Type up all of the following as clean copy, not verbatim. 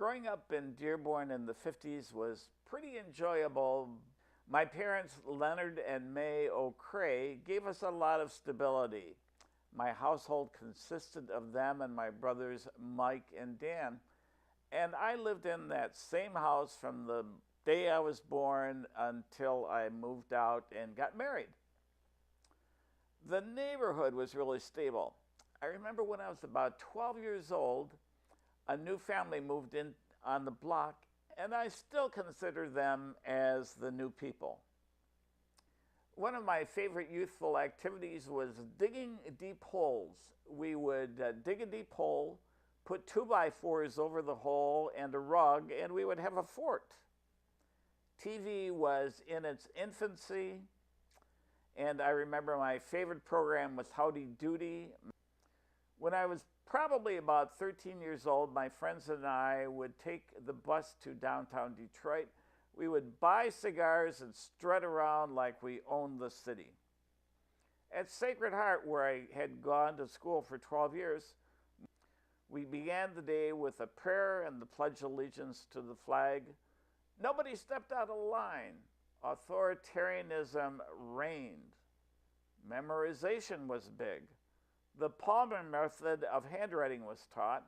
Growing up in Dearborn in the 50s was pretty enjoyable. My parents, Leonard and May O'Cray, gave us a lot of stability. My household consisted of them and my brothers, Mike and Dan. And I lived in that same house from the day I was born until I moved out and got married. The neighborhood was really stable. I remember when I was about 12 years old, a new family moved in on the block, and I still consider them as the new people. One of my favorite youthful activities was digging deep holes. We would dig a deep hole, put 2x4s over the hole and a rug, and we would have a fort. TV was in its infancy, and I remember my favorite program was Howdy Doody. When I was probably about 13 years old, my friends and I would take the bus to downtown Detroit. We would buy cigars and strut around like we owned the city. At Sacred Heart, where I had gone to school for 12 years, we began the day with a prayer and the Pledge of Allegiance to the flag. Nobody stepped out of line. Authoritarianism reigned. Memorization was big. The Palmer method of handwriting was taught,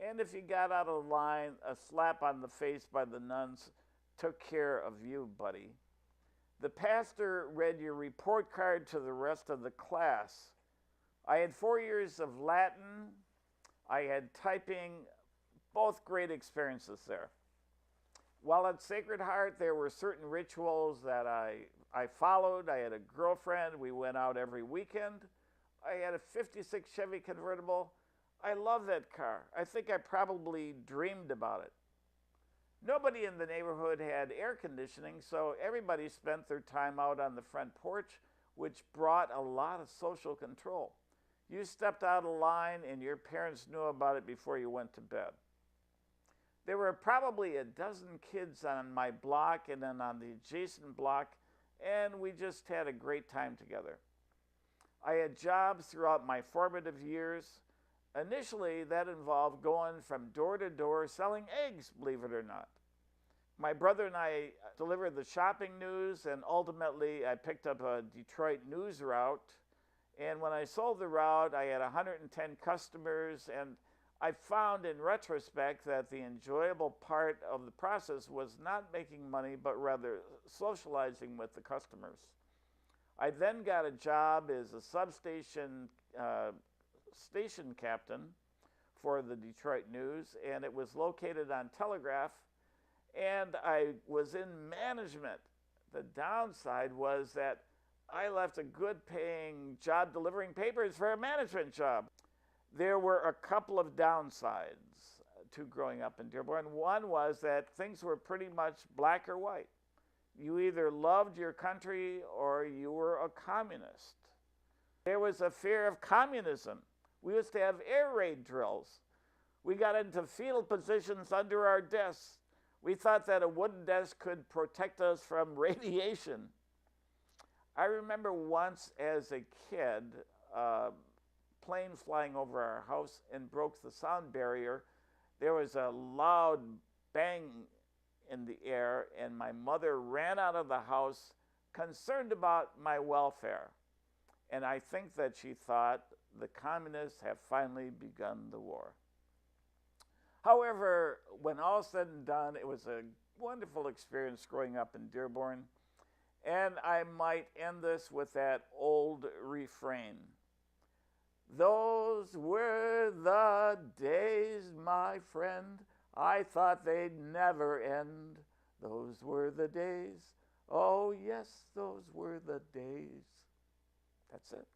and if you got out of line, a slap on the face by the nuns took care of you, buddy. The pastor read your report card to the rest of the class. I had 4 years of Latin. I had typing, both great experiences there. While at Sacred Heart, there were certain rituals that I followed. I had a girlfriend. We went out every weekend. I had a 56 Chevy convertible. I love that car. I think I probably dreamed about it. Nobody in the neighborhood had air conditioning, so everybody spent their time out on the front porch, which brought a lot of social control. You stepped out of line and your parents knew about it before you went to bed. There were probably a dozen kids on my block and then on the adjacent block, and we just had a great time together. I had jobs throughout my formative years. Initially, that involved going from door to door selling eggs, believe it or not. My brother and I delivered the shopping news, and ultimately I picked up a Detroit news route. And when I sold the route, I had 110 customers, and I found in retrospect that the enjoyable part of the process was not making money, but rather socializing with the customers. I then got a job as a substation station captain for the Detroit News, and it was located on Telegraph, and I was in management. The downside was that I left a good-paying job delivering papers for a management job. There were a couple of downsides to growing up in Dearborn. One was that things were pretty much black or white. You either loved your country or you were a communist. There was a fear of communism. We used to have air raid drills. We got into field positions under our desks. We thought that a wooden desk could protect us from radiation. I remember once as a kid, a plane flying over our house and broke the sound barrier. There was a loud bang in the air, and my mother ran out of the house concerned about my welfare. And I think that she thought the communists have finally begun the war. However, when all said and done, it was a wonderful experience growing up in Dearborn. And I might end this with that old refrain. Those were the days, my friend, I thought they'd never end. Those were the days. Oh, yes, those were the days. That's it.